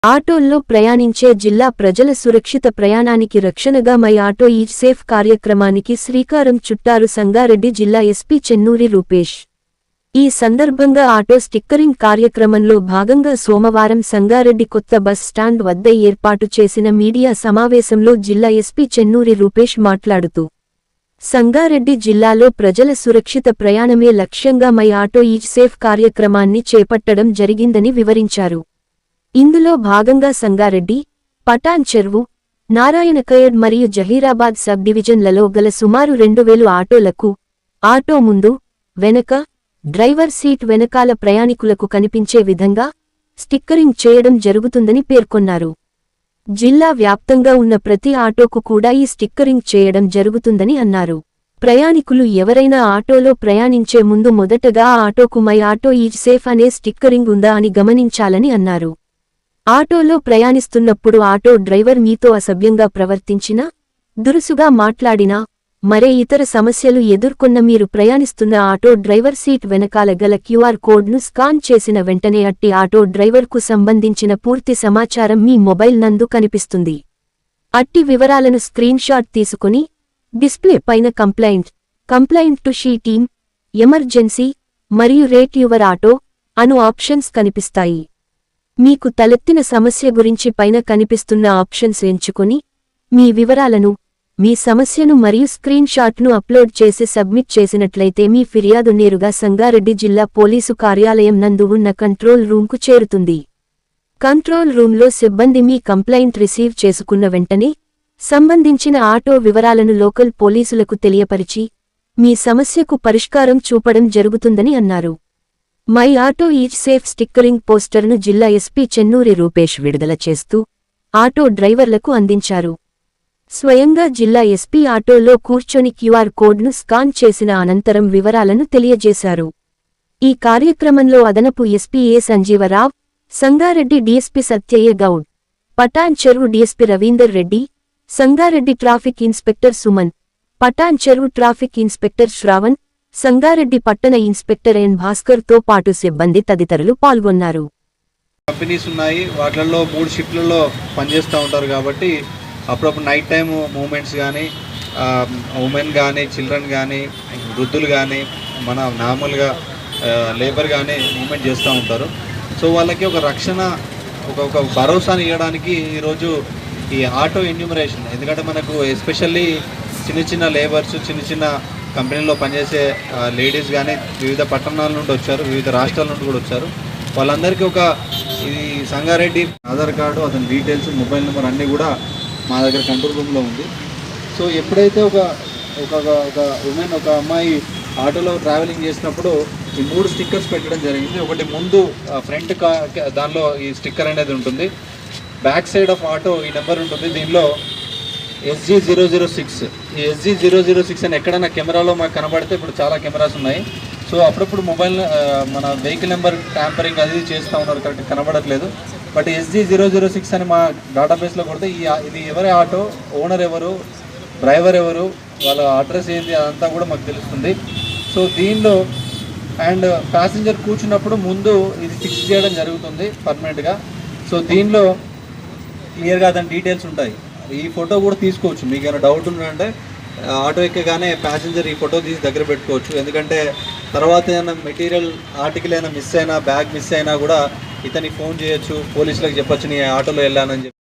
ఆటోల్లో ప్రయాణించే జిల్లా ప్రజల సురక్షిత ప్రయాణానికి రక్షణగా మై ఆటో ఈజ్ సేఫ్ కార్యక్రమానికి శ్రీకారం చుట్టారు సంగారెడ్డి జిల్లా ఎస్పీ చెన్నూరి రూపేష్. ఈ సందర్భంగా ఆటో స్టిక్కరింగ్ కార్యక్రమంలో భాగంగా సోమవారం సంగారెడ్డి కొత్త బస్ స్టాండ్ వద్ద ఏర్పాటు చేసిన మీడియా సమావేశంలో జిల్లా ఎస్పీ చెన్నూరి రూపేష్ మాట్లాడుతూ, సంగారెడ్డి జిల్లాలో ప్రజల సురక్షిత ప్రయాణమే లక్ష్యంగా మై ఆటో ఈజ్ సేఫ్ కార్యక్రమాన్ని చేపట్టడం జరిగిందని వివరించారు. ఇందులో భాగంగా సంగారెడ్డి, పటాన్ చెరువు, నారాయణఖేడ్ మరియు జహీరాబాద్ సబ్ డివిజన్లలో గల సుమారు 2000 ఆటోలకు ఆటో ముందు, వెనక, డ్రైవర్ సీట్ వెనకాల ప్రయాణికులకు కనిపించే విధంగా స్టిక్కరింగ్ చేయడం జరుగుతుందని పేర్కొన్నారు. జిల్లా వ్యాప్తంగా ఉన్న ప్రతి ఆటోకు కూడా ఈ స్టిక్కరింగ్ చేయడం జరుగుతుందని అన్నారు. ప్రయాణికులు ఎవరైనా ఆటోలో ప్రయాణించే ముందు మొదటగా ఆ ఆటోకు మై ఆటో ఈజ్ సేఫ్ అనే స్టిక్కరింగ్ ఉందా అని గమనించాలని అన్నారు. ఆటోలో ప్రయాణిస్తున్నప్పుడు ఆటో డ్రైవర్ మీతో అసభ్యంగా ప్రవర్తించినా, దురుసుగా మాట్లాడినా, మరే ఇతర సమస్యలు ఎదుర్కొన్న మీరు ప్రయాణిస్తున్న ఆటో డ్రైవర్ సీట్ వెనకాల గల క్యూఆర్ కోడ్ను స్కాన్ చేసిన వెంటనే అట్టి ఆటో డ్రైవర్కు సంబంధించిన పూర్తి సమాచారం మీ మొబైల్ నందు కనిపిస్తుంది. అట్టి వివరాలను స్క్రీన్ షాట్ తీసుకుని డిస్ప్లే పైన complaint to she team, emergency మరియు రేట్ యువర్ ఆటో అను ఆప్షన్స్ కనిపిస్తాయి. మీకు తలెత్తిన సమస్య గురించి పైన కనిపిస్తున్న ఆప్షన్స్ ఎంచుకొని మీ వివరాలను, మీ సమస్యను మరియు స్క్రీన్ షాట్ను అప్లోడ్ చేసి సబ్మిట్ చేసినట్లయితే మీ ఫిర్యాదు నేరుగా సంగారెడ్డి జిల్లా పోలీసు కార్యాలయం నందు ఉన్న కంట్రోల్ రూమ్కు చేరుతుంది. కంట్రోల్ రూంలో సిబ్బంది మీ కంప్లైంట్ రిసీవ్ చేసుకున్న వెంటనే సంబంధించిన ఆటో వివరాలను లోకల్ పోలీసులకు తెలియపరిచి మీ సమస్యకు పరిష్కారం చూపడం జరుగుతుందని అన్నారు. My auto is safe stickering పోస్టర్ను జిల్లా ఎస్పీ చెన్నూరి రూపేష్ విడుదల చేస్తూ ఆటో డ్రైవర్లకు అందించారు. స్వయంగా జిల్లా ఎస్పీ ఆటోలో కూర్చొని క్యూఆర్ కోడ్ను స్కాన్ చేసిన అనంతరం వివరాలను తెలియజేశారు. ఈ కార్యక్రమంలో అదనపు SP A Sanjeevarao, Sangareddy DSP Satyaiah Goud, Patancheru DSP Ravinder Reddy, Sangareddy traffic inspector Suman, Patancheru traffic inspector Shravan, Sangareddy పట్టణ ఇన్స్పెక్టర్ ఎన్ భాస్కర్ తో పాటు సిబ్బంది తదితరులు పాల్గొన్నారు. కంపెనీస్ ఉన్నాయి, వాటిల్లో 3 షిఫ్ట్లలో పనిచేస్తూ ఉంటారు కాబట్టి అప్పుడప్పుడు నైట్ టైం మూమెంట్స్ కానీ, ఉమెన్ కానీ, చిల్డ్రన్ కానీ, వృద్ధులు కానీ, మన నార్మల్గా లేబర్ కానీ మూమెంట్ చేస్తూ ఉంటారు. సో వాళ్ళకి ఒక రక్షణ, ఒక భరోసాని ఇవ్వడానికి ఈరోజు ఈ ఆటో ఎన్యూమరేషన్, ఎందుకంటే మనకు ఎస్పెషల్లీ చిన్న లేబర్స్, చిన్న కంపెనీలో పనిచేసే లేడీస్ కానీ వివిధ పట్టణాల నుండి వచ్చారు, వివిధ రాష్ట్రాల నుండి కూడా వచ్చారు. వాళ్ళందరికీ ఇది సంగారెడ్డి ఆధార్ కార్డు, అతని డీటెయిల్స్, మొబైల్ నెంబర్ అన్నీ కూడా మా దగ్గర కంట్రోల్ రూమ్లో ఉంది. సో ఎప్పుడైతే ఒక ఉమెన్, ఒక అమ్మాయి ఆటోలో ట్రావెలింగ్ చేసినప్పుడు ఈ 3 స్టిక్కర్స్ పెట్టడం జరిగింది. ఒకటి ముందు ఫ్రంట్ దానిలో ఈ స్టిక్కర్ అనేది ఉంటుంది, బ్యాక్ సైడ్ ఆఫ్ ఆటో ఈ నెంబర్ ఉంటుంది. దీనిలో SG006, ఈ SG006 అని ఎక్కడైనా కెమెరాలో మాకు కనబడితే, ఇప్పుడు చాలా కెమెరాస్ ఉన్నాయి, సో అప్పుడప్పుడు మొబైల్ మన వెహికల్ నెంబర్ ట్యాంపరింగ్ అది చేస్తూ ఉన్నారు, కరెక్ట్ కనబడట్లేదు. బట్ SG006 అని మా డేటాబేస్లో కొడితే ఇది ఎవరి ఆటో, ఓనర్ ఎవరు, డ్రైవర్ ఎవరు, వాళ్ళ అడ్రస్ ఏంటి అదంతా కూడా మాకు తెలుస్తుంది. సో దీనిలో అండ్ ప్యాసింజర్ కూర్చున్నప్పుడు ముందు ఇది ఫిక్స్ చేయడం జరుగుతుంది పర్మనెంట్గా. సో దీనిలో క్లియర్గా దాని డీటెయిల్స్ ఉంటాయి. ఈ ఫోటో కూడా తీసుకోవచ్చు, మీకు ఏమైనా డౌట్ ఉందంటే ఆటో ఎక్కగానే ప్యాసింజర్ ఈ ఫోటో తీసి దగ్గర పెట్టుకోవచ్చు. ఎందుకంటే తర్వాత ఏమైనా మెటీరియల్ ఆర్టికల్ అయినా మిస్ అయినా, బ్యాగ్ మిస్ అయినా కూడా ఇతనికి ఫోన్ చేయొచ్చు, పోలీసులకు చెప్పొచ్చు నీ ఆటోలో వెళ్ళానని చెప్పి.